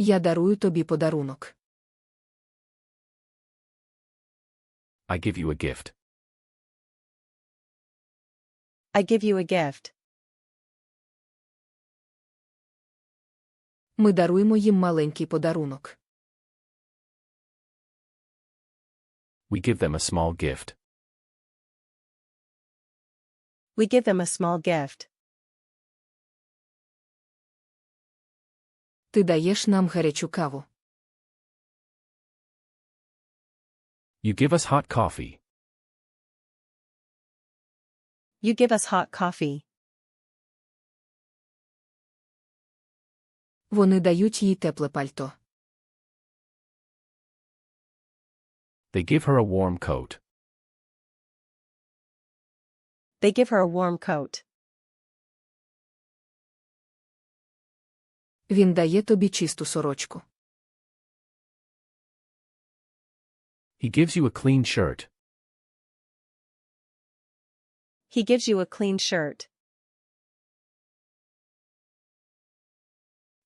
Я дарую тобі подарунок. I give you a gift. I give you a gift. Ми даруємо їм маленький подарунок. We give them a small gift. We give them a small gift. Ти даєш нам гарячу каву. You give us hot coffee. You give us hot coffee. Вони дають їй тепле пальто. They give her a warm coat. They give her a warm coat. Він дає тобі чисту сорочку. He gives you a clean shirt. He gives you a clean shirt.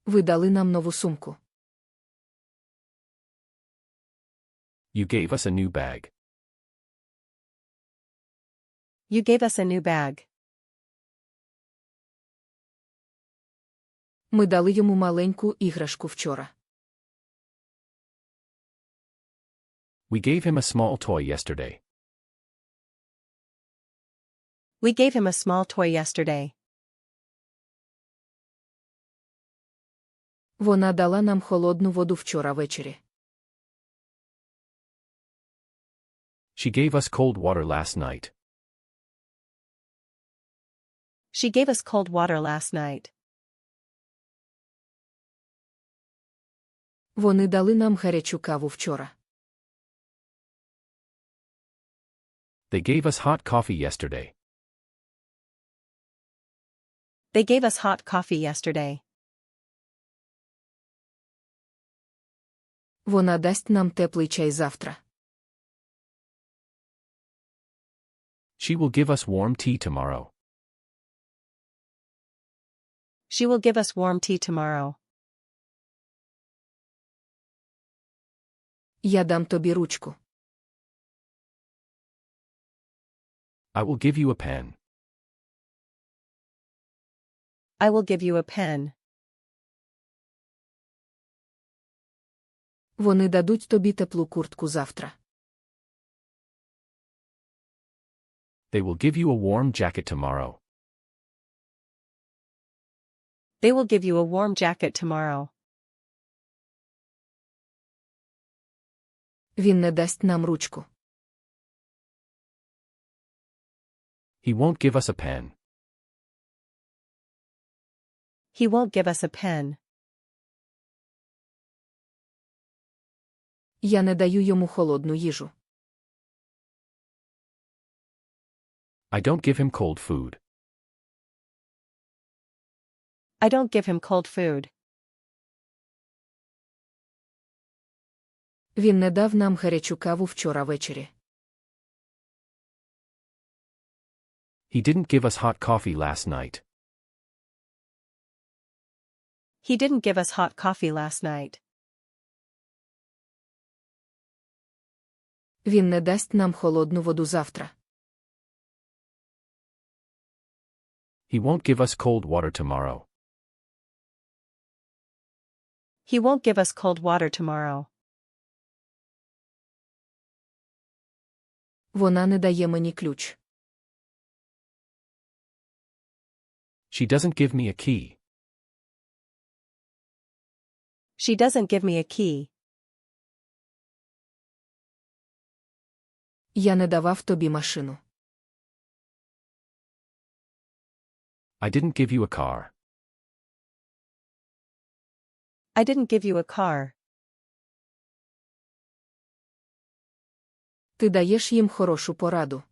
Ви дали нам нову сумку. You gave us a new bag. You gave us a new bag. Ми дали йому маленьку іграшку вчора. We gave him a small toy yesterday. We gave him a small toy yesterday. Вона дала нам холодну воду вчора ввечері. She gave us cold water last night. She gave us cold water last night. Вони дали нам гарячу каву вчора. They gave us hot coffee yesterday. They gave us hot coffee yesterday. Вона дасть нам теплий чай завтра. She will give us warm tea tomorrow. She will give us warm tea tomorrow. Я дам тобі ручку. I will give you a pen. I will give you a pen. Вони дадуть тобі теплу куртку завтра. They will give you a warm jacket tomorrow. They will give you a warm jacket tomorrow. Він не дасть нам ручку. He won't give us a pen. He won't give us a pen. Я не даю йому холодну їжу. I don't give him cold food. I don't give him cold food. Він не дав нам гарячу каву вчора ввечері. He didn't give us hot coffee last night. He didn't give us hot coffee last night. Він не дасть нам холодну воду завтра. He won't give us cold water tomorrow. He won't give us cold water tomorrow. Вона не дає мені ключ. She doesn't give me a key. She doesn't give me a key. Я не давав тобі машину. I didn't give you a car. I didn't give you a car. Ти даєш їм хорошу пораду.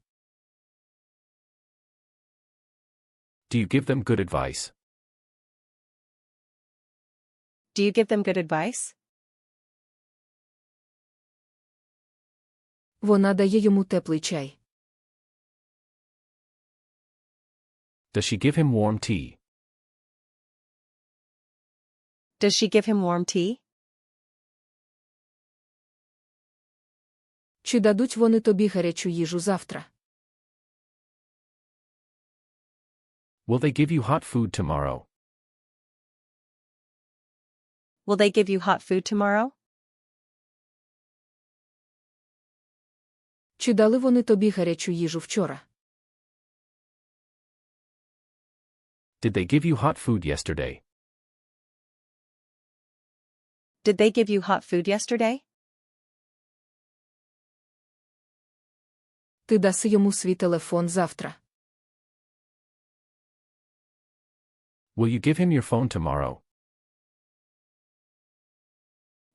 Do you give them good advice? Do you give them good advice? Вона дає йому теплий чай. Does she give him warm tea? Does she give him warm tea? Чи дадуть вони тобі гарячу їжу завтра? Will they give you hot food tomorrow? Will they give you hot food tomorrow? Чи дали вони тобі гарячу їжу вчора? Did they give you hot food yesterday? Did they give you hot food yesterday? Ти даси йому свій телефон завтра. Will you give him your phone tomorrow?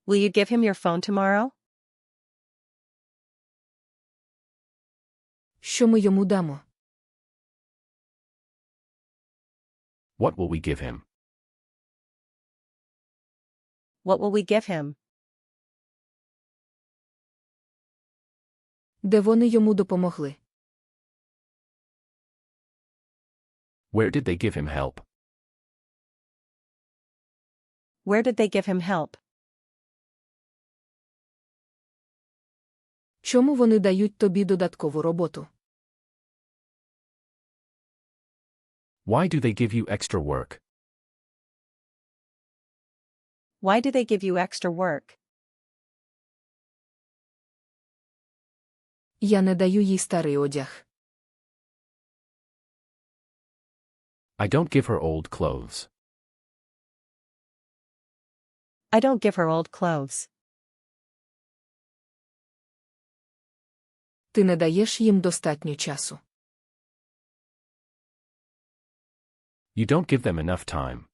Will you give him your phone tomorrow? Що ми йому дамо? What will we give him? What will we give him? Де вони йому допомогли? Where did they give him help? Where did they give him help? Чому вони дають тобі додаткову роботу? Why do they give you extra work? Why do they give you extra work? Я не даю їй старий одяг. I don't give her old clothes. I don't give her old clothes. Ти не даєш їм достатньо часу. You don't give them enough time.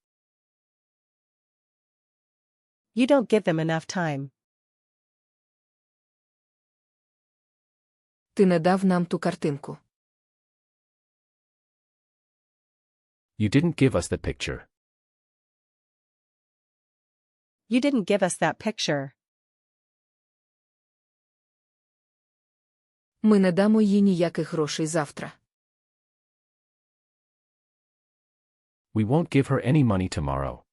You don't give them enough time. Ти не дав нам ту картинку. You didn't give us the picture. You didn't give us that picture. Ми не дамо їй ніяких грошей завтра. We won't give her any money tomorrow.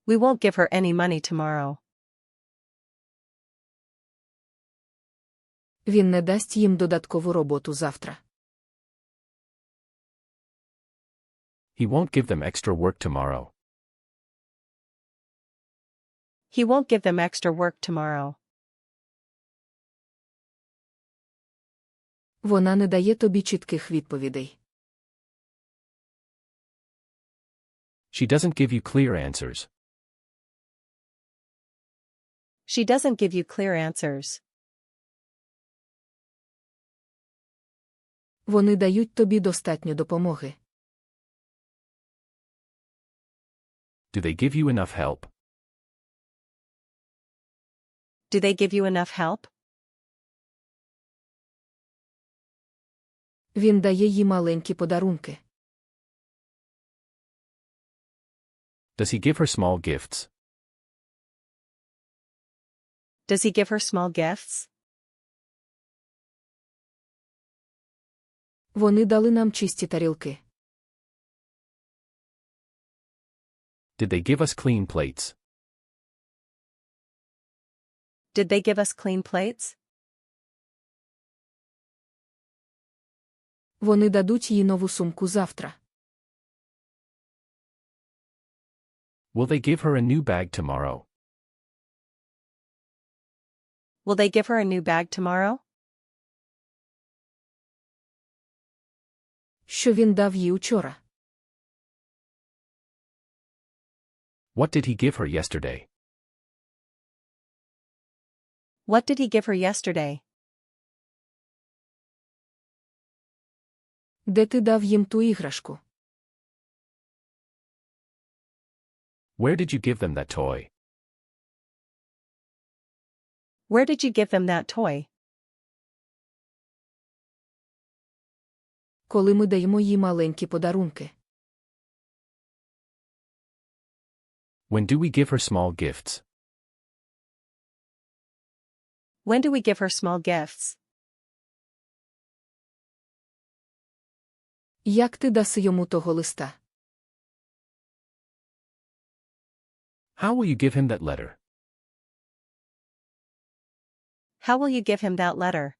We won't give her any money tomorrow. Він не дасть їм додаткову роботу завтра. He won't give them extra work tomorrow. He won't give them extra work tomorrow. Вона не дає тобі чітких відповідей. She doesn't give you clear answers. She doesn't give you clear answers. Вони дають тобі достатньо допомоги. Do they give you enough help? Do they give you enough help? Він дає їй маленькі подарунки. Does he give her small gifts? Does he give her small gifts? Вони дали нам чисті тарілки. Did they give us clean plates? Did they give us clean plates? Вони дадуть їй нову сумку завтра. Will they give her a new bag tomorrow? Will they give her a new bag tomorrow? Що він дав їй учора? What did he give her yesterday? What did he give her yesterday? Де ти дав їм ту іграшку? Where did you give them that toy? Where did you give them that toy? Коли ми даємо їй маленькі подарунки. When do we give her small gifts? When do we give her small gifts? Як ти даси йому того листа? How will you give him that letter? How will you give him that letter?